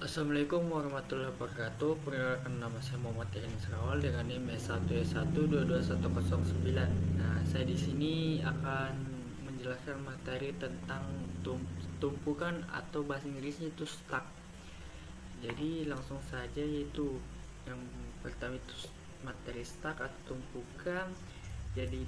Assalamualaikum warahmatullahi wabarakatuh. Perkenalkan, nama saya Muhammad Yakin Serawal dengan NIM S1S1221109. Nah, saya di sini akan menjelaskan materi tentang tumpukan atau bahasa Inggrisnya itu stack. Jadi langsung saja, yaitu yang pertama itu materi stack atau tumpukan. Jadi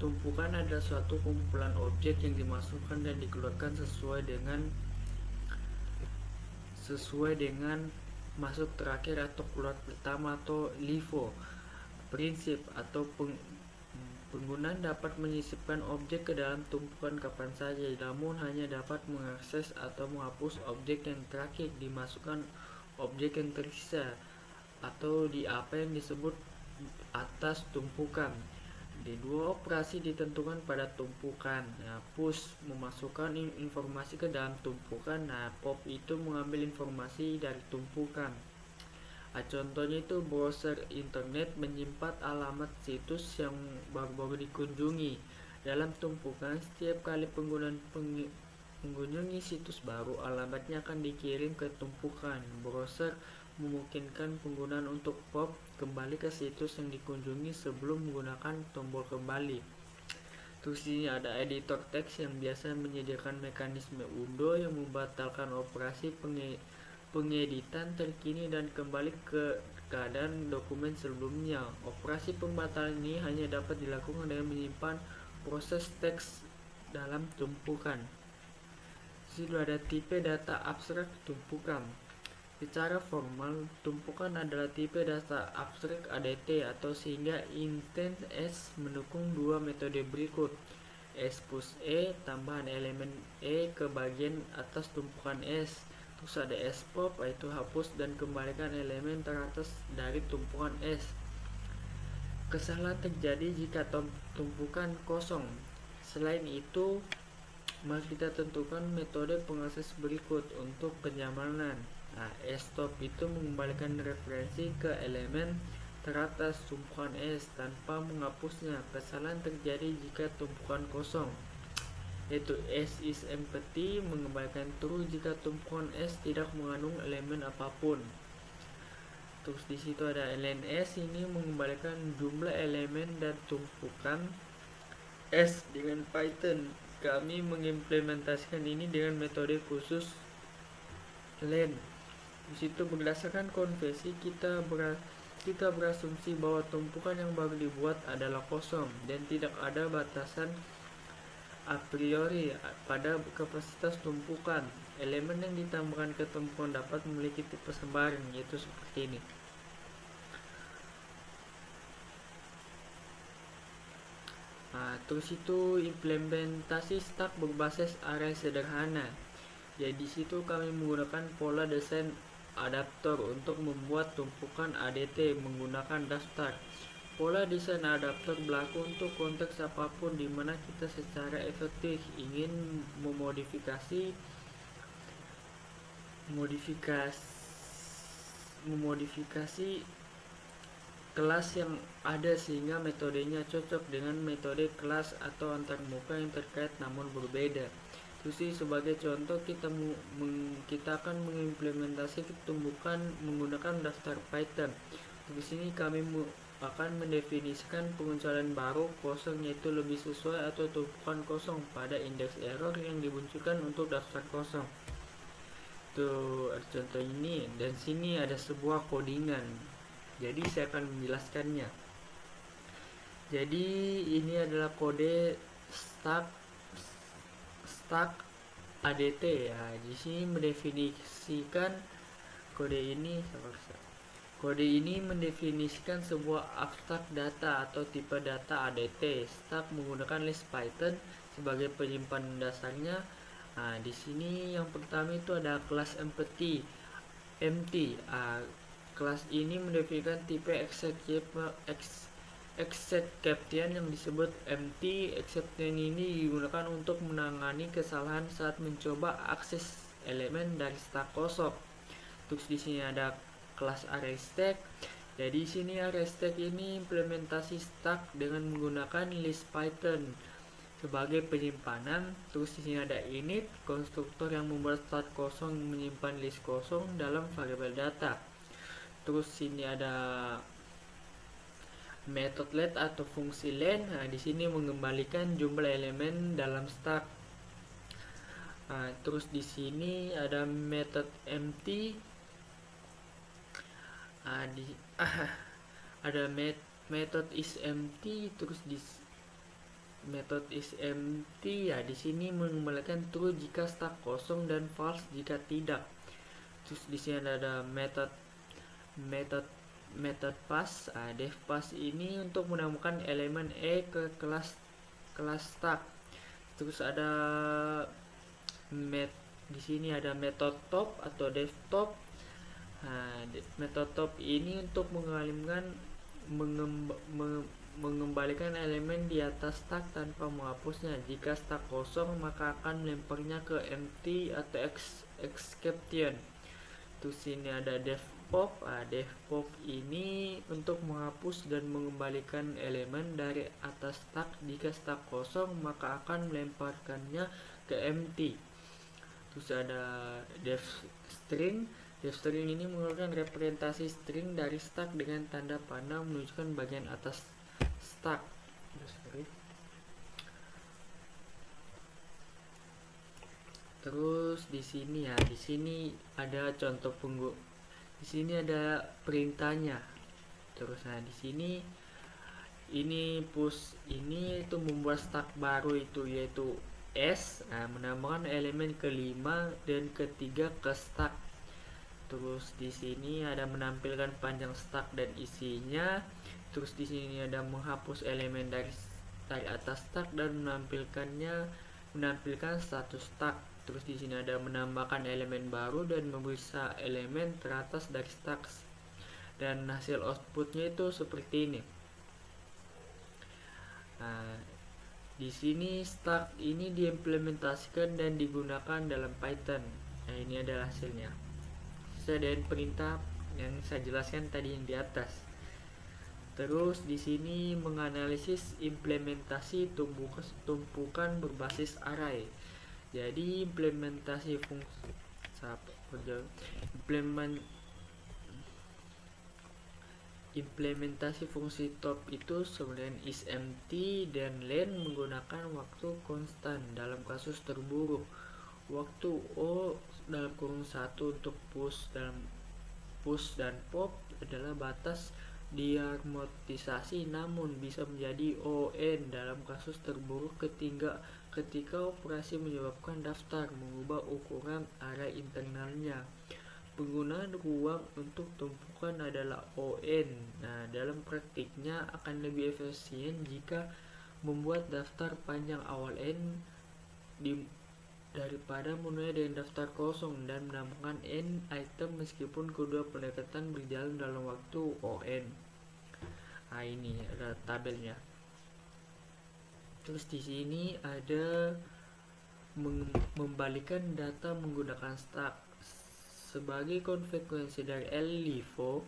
tumpukan adalah suatu kumpulan objek yang dimasukkan dan dikeluarkan sesuai dengan masuk terakhir atau keluar pertama atau LIFO. Prinsip atau penggunaan dapat menyisipkan objek ke dalam tumpukan kapan saja, namun hanya dapat mengakses atau menghapus objek yang terakhir dimasukkan objek yang tersisa atau di apa yang disebut atas tumpukan. Di dua operasi ditentukan pada tumpukan. Nah, push memasukkan informasi ke dalam tumpukan. Nah, pop itu mengambil informasi dari tumpukan. Contohnya itu browser internet menyimpan alamat situs yang baru-baru dikunjungi dalam tumpukan. Setiap kali penggunaan mengunjungi situs baru, alamatnya akan dikirim ke tumpukan. Browser memungkinkan penggunaan untuk pop kembali ke situs yang dikunjungi sebelum menggunakan tombol kembali. Terus ini ada editor teks yang biasa menyediakan mekanisme undo yang membatalkan operasi pengeditan terkini dan kembali ke keadaan dokumen sebelumnya. Operasi pembatalan ini hanya dapat dilakukan dengan menyimpan proses teks dalam tumpukan. Situ ada tipe data abstrak tumpukan. Secara formal, tumpukan adalah tipe data abstrak ADT atau sehingga instance S mendukung dua metode berikut: S push E tambahan elemen E ke bagian atas tumpukan S. Terus ada S pop, yaitu hapus dan kembalikan elemen teratas dari tumpukan S. Kesalahan terjadi jika tumpukan kosong. Selain itu, mari kita tentukan metode pengakses berikut untuk kenyamanan. Nah, stop itu mengembalikan referensi ke elemen teratas tumpukan S tanpa menghapusnya. Kesalahan terjadi jika tumpukan kosong, yaitu S is empty mengembalikan true jika tumpukan S tidak mengandung elemen apapun. Terus di situ ada lns, ini mengembalikan jumlah elemen dan tumpukan S dengan Python. Kami mengimplementasikan ini dengan metode khusus len. Di situ berdasarkan konvensi kita berasumsi bahwa tumpukan yang baru dibuat adalah kosong dan tidak ada batasan a priori pada kapasitas tumpukan. Elemen yang ditambahkan ke tumpukan dapat memiliki tipe sebaran, yaitu seperti ini. Terus itu implementasi stack berbasis array sederhana. Jadi di situ kami menggunakan pola desain adaptor untuk membuat tumpukan ADT menggunakan daftar. Pola desain adaptor berlaku untuk konteks apapun di mana kita secara efektif ingin memodifikasi kelas yang ada sehingga metodenya cocok dengan metode kelas atau antarmuka yang terkait namun berbeda. Terus sebagai contoh kita akan mengimplementasikan tumpukan menggunakan daftar Python. Di sini kami akan mendefinisikan pengecualian baru kosong, yaitu lebih sesuai atau tumpukan kosong pada indeks error yang dimunculkan untuk daftar kosong. Tuh ada contoh ini, dan sini ada sebuah codingan. Jadi saya akan menjelaskannya. Jadi ini adalah kode stack ADT ya. Di sini mendefinisikan kode ini mendefinisikan sebuah abstrak data atau tipe data ADT. Stack menggunakan list Python sebagai penyimpanan dasarnya. Nah, di sini yang pertama itu ada kelas empty. Kelas ini mendefinisikan tipe exception yang disebut empty. Exception ini digunakan untuk menangani kesalahan saat mencoba akses elemen dari stack kosong. Terus di sini ada kelas array stack. Jadi sini array stack ini implementasi stack dengan menggunakan list Python. sebagai penyimpanan. Terus di sini ada init, konstruktor yang membuat start kosong menyimpan list kosong dalam variabel data. Terus sini ada method let atau fungsi len. Nah, di sini mengembalikan jumlah elemen dalam stack. Nah, terus di sini ada method empty. Ada method is empty. Terus di method is empty ya, di sini mengembalikan true jika stack kosong dan false jika tidak. Terus di sini ada method pass. Def pass ini untuk menambahkan elemen ke kelas stack. Terus ada di sini ada method top atau def top. Method top ini untuk mengembalikan elemen di atas stack tanpa menghapusnya. Jika stack kosong maka akan melemparnya ke empty atau exception. Terus ini ada def pop. Def pop ini untuk menghapus dan mengembalikan elemen dari atas stack. Jika stack kosong maka akan melemparkannya ke empty. Terus ada def string. Def string ini mengeluarkan representasi string dari stack dengan tanda panah menunjukkan bagian atas stack. Terus di sini ada contoh di sini ada perintahnya. Terus di sini ini push ini itu membuat stack baru yaitu S, menambahkan elemen kelima dan ketiga ke stack. Terus di sini ada menampilkan panjang stack dan isinya. Terus di sini ada menghapus elemen dari atas stack dan menampilkan status stack. Terus di sini ada menambahkan elemen baru dan memeriksa elemen teratas dari stack. Dan hasil outputnya itu seperti ini. Di sini stack ini diimplementasikan dan digunakan dalam Python. Ini adalah hasilnya. Dan perintah yang saya jelaskan tadi yang di atas. Terus di sini menganalisis implementasi tumpukan berbasis array. Jadi implementasi fungsi top itu sebenarnya is empty dan len menggunakan waktu konstan dalam kasus terburuk. Waktu O dalam kurung 1 untuk push dan pop adalah batas diarmotisasi, namun bisa menjadi ON dalam kasus terburuk ketika operasi menyebabkan daftar mengubah ukuran array internalnya. Penggunaan ruang untuk tumpukan adalah ON. Dalam praktiknya akan lebih efisien jika membuat daftar panjang awal N daripada memulai dengan daftar kosong dan menambahkan N item meskipun kedua pendekatan berjalan dalam waktu ON. Ini ada tabelnya. Terus di sini ada membalikan data menggunakan stack. Sebagai konsekuensi dari LIFO,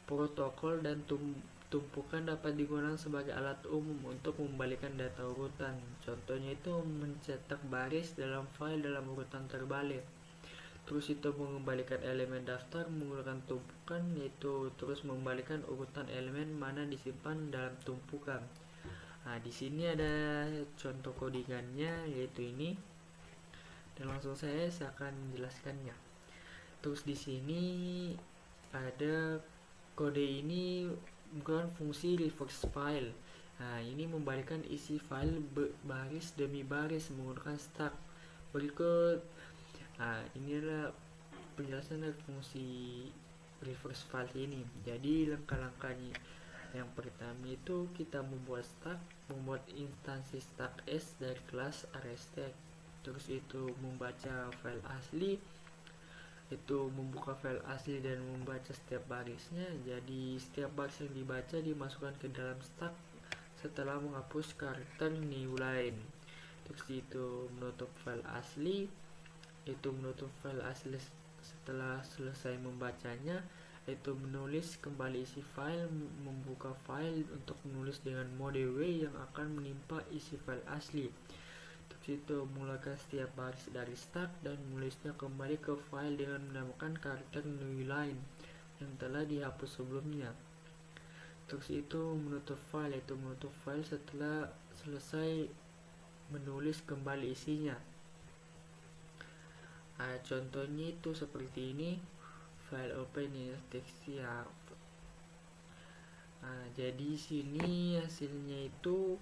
protokol dan tumpukan dapat digunakan sebagai alat umum untuk membalikan data urutan. Contohnya itu mencetak baris dalam file dalam urutan terbalik. Terus itu mengembalikan elemen daftar menggunakan tumpukan, yaitu terus membalikan urutan elemen mana disimpan dalam tumpukan. Di sini ada contoh codingannya yaitu ini. Dan langsung saya akan menjelaskannya. Terus di sini ada kode ini menggunakan fungsi reverse file. Ini membalikkan isi file baris demi baris menggunakan stack. Berikut ini adalah penjelasan dari fungsi reverse file ini. Jadi langkah-langkahnya, yang pertama itu kita membuat instansi stack S dari kelas arrayStack. Terus itu membaca file asli, itu membuka file asli dan membaca setiap barisnya. Jadi setiap baris yang dibaca dimasukkan ke dalam stack setelah menghapus karakter new line. Terus itu menutup file asli, setelah selesai membacanya yaitu menulis kembali isi file, membuka file untuk menulis dengan mode W yang akan menimpa isi file asli. Untuk itu mulakan setiap baris dari start dan menulisnya kembali ke file dengan menambahkan karakter newline yang telah dihapus sebelumnya. Terus itu menutup file, yaitu menutup file setelah selesai menulis kembali isinya. Contohnya itu seperti ini, file open.txt ya. Jadi sini hasilnya itu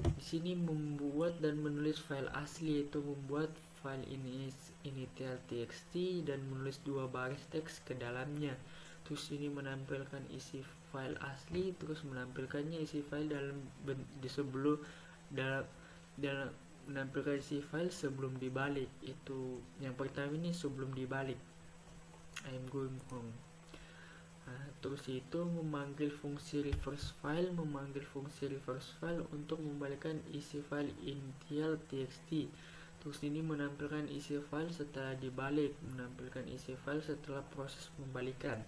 di sini membuat dan menulis file asli, yaitu membuat file ini initial.txt dan menulis 2 baris teks ke dalamnya. Terus ini menampilkan isi file asli, terus menampilkannya isi file dalam menampilkan isi file sebelum dibalik. Itu yang pertama ini sebelum dibalik. I'm going home. Terus itu memanggil fungsi reverse file untuk membalikan isi file initial.txt. Terus ini menampilkan isi file setelah dibalik, menampilkan isi file setelah proses pembalikan.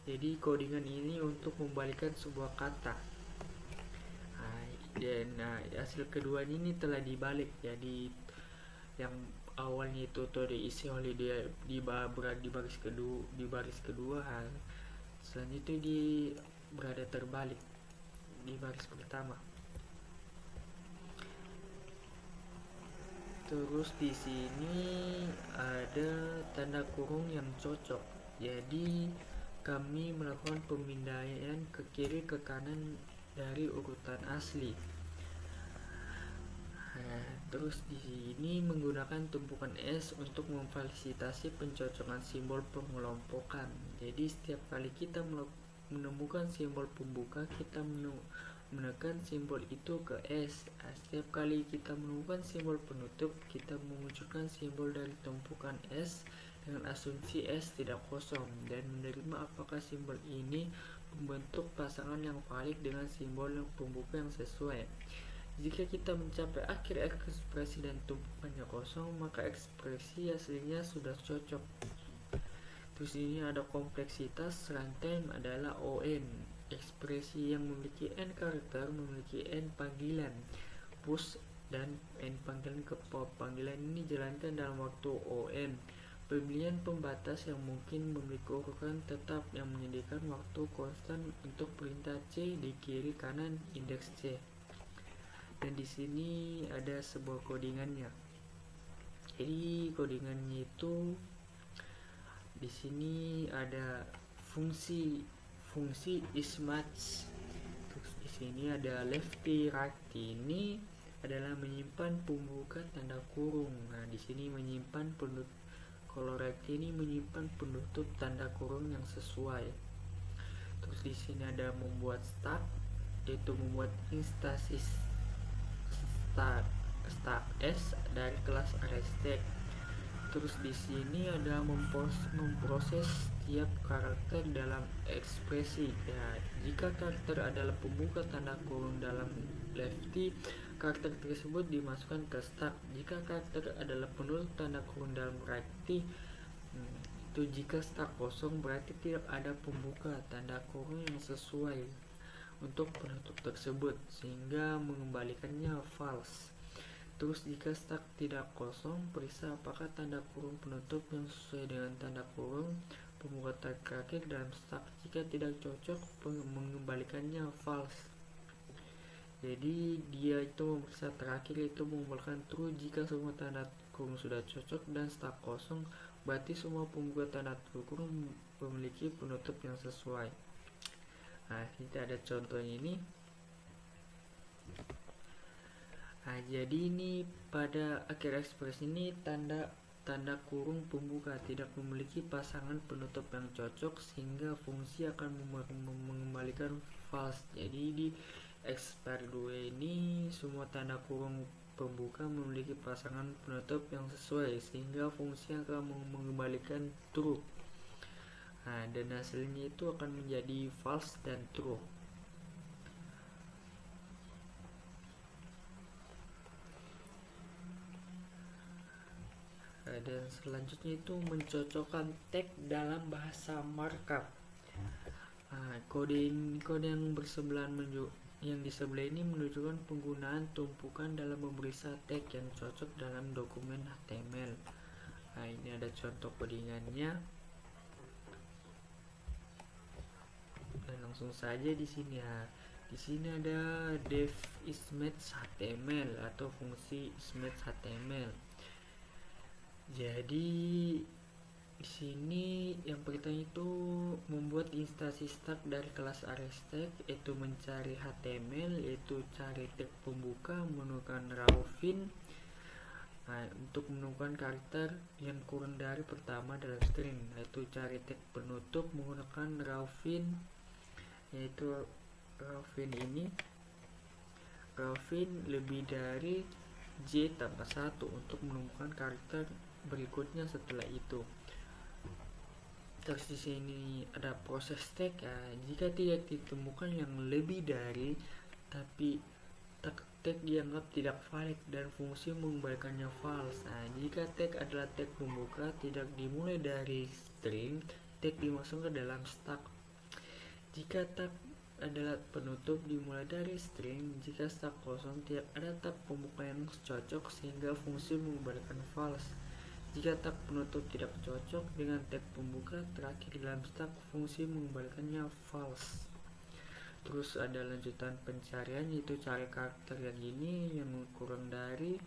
Jadi codingan ini untuk membalikan sebuah kata. Dan hasil kedua ini telah dibalik. Jadi yang awalnya itu diisi oleh dia di baris kedua, selanjutnya berada terbalik di baris pertama. Terus di sini ada tanda kurung yang cocok. Jadi kami melakukan pemindaian ke kiri ke kanan dari urutan asli. Terus di sini menggunakan tumpukan S untuk memfasilitasi pencocokan simbol pengelompokan. Jadi setiap kali kita menemukan simbol pembuka, kita menekan simbol itu ke S. Setiap kali kita menemukan simbol penutup, kita memunculkan simbol dari tumpukan S dengan asumsi S tidak kosong dan menerima apakah simbol ini membentuk pasangan yang valid dengan simbol yang pembuka yang sesuai. Jika kita mencapai akhir ekspresi dan tumpukannya kosong, maka ekspresi aslinya sudah cocok. Terus ini ada kompleksitas runtime adalah ON. Ekspresi yang memiliki N karakter memiliki N panggilan push dan N panggilan ke pop. Panggilan ini dijalankan dalam waktu ON. Pemilihan pembatas yang mungkin memiliki urutan tetap yang menyediakan waktu konstan untuk perintah C di kiri kanan indeks C. Dan di sini ada sebuah codingannya. Jadi codingannya itu di sini ada fungsi ismatch. Terus di sini ada lefty righty, ini adalah menyimpan pembuka tanda kurung. Nah, di sini menyimpan penutup. Kalau righty ini menyimpan penutup tanda kurung yang sesuai. Terus di sini ada membuat start, yaitu membuat instansi start S dari kelas arrayStack. Terus di sini ada memproses setiap karakter dalam ekspresi. Ya, jika karakter adalah pembuka tanda kurung dalam lefty, karakter tersebut dimasukkan ke start. Jika karakter adalah penutup tanda kurung dalam righty, itu jika start kosong berarti tidak ada pembuka tanda kurung yang sesuai untuk penutup tersebut, sehingga mengembalikannya false. Terus jika start tidak kosong, periksa apakah tanda kurung penutup yang sesuai dengan tanda kurung pembuka terakhir dalam start. Jika tidak cocok, mengembalikannya false. Jadi dia itu memeriksa terakhir, itu mengembalikan true jika semua tanda kurung sudah cocok dan start kosong, berarti semua pembuka tanda kurung memiliki penutup yang sesuai. Nah, kita ada contohnya ini. Nah, jadi ini pada akhir ekspresi ini tanda kurung pembuka tidak memiliki pasangan penutup yang cocok, sehingga fungsi akan mengembalikan false. Jadi di expire 2 ini semua tanda kurung pembuka memiliki pasangan penutup yang sesuai, sehingga fungsi akan mengembalikan true. Nah, dan hasilnya itu akan menjadi false dan true. Dan selanjutnya itu mencocokkan tag dalam bahasa markup. Kode yang yang di sebelah ini menunjukkan penggunaan tumpukan dalam memeriksa tag yang cocok dalam dokumen HTML. Ini ada contoh codingannya. Dan langsung saja di sini di sini ada def ismatch HTML atau fungsi ismatch HTML. Jadi di sini yang pertama itu membuat instansi start dari kelas ArrayStack, yaitu mencari HTML, yaitu cari tag pembuka menggunakan rawFin. Untuk menemukan karakter yang kurang dari pertama dalam string, yaitu cari tag penutup menggunakan rawFin, yaitu rawFin ini rawFin lebih dari J tambah 1 untuk menemukan karakter berikutnya setelah itu. Terus di sini ada proses tag. Jika tidak ditemukan yang lebih dari, tapi tag dianggap tidak valid dan fungsi mengembalikannya false. Jika tag adalah tag pembuka tidak dimulai dari string, tag dimasukkan ke dalam stack. Jika tag adalah penutup dimulai dari string, jika stack kosong tidak ada tag pembuka yang cocok sehingga fungsi mengembalikan false. Jika tag penutup tidak cocok dengan tag pembuka terakhir dalam stack, fungsi mengembalikannya false. Terus ada lanjutan pencarian, yaitu cari karakter yang ini yang kurang dari.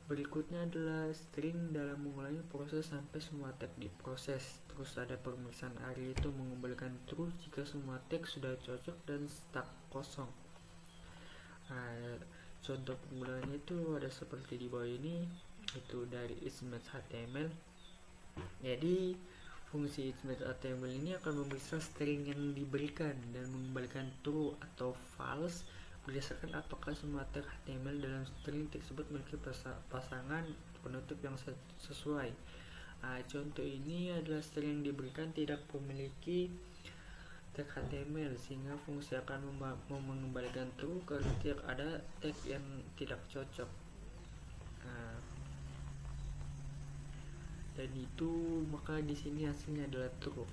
Berikutnya adalah string dalam mengulangi proses sampai semua tag diproses. Terus ada pemeriksaan array, itu mengembalikan true jika semua tag sudah cocok dan stack kosong. Contoh penggunaannya itu ada seperti di bawah ini, itu dari ismatch HTML. Jadi fungsi ismatch HTML ini akan memeriksa string yang diberikan dan mengembalikan true atau false berdasarkan apakah semua tag HTML dalam string tersebut memiliki pasangan penutup yang sesuai. Contoh ini adalah string yang diberikan tidak memiliki tag HTML, sehingga fungsi akan mengembalikan true karena tidak ada tag yang tidak cocok. Dan itu maka di sini hasilnya adalah true.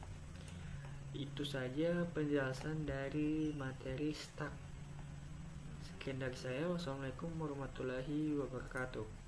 Itu saja penjelasan dari materi stack. Sekian dari saya. Wassalamualaikum warahmatullahi wabarakatuh.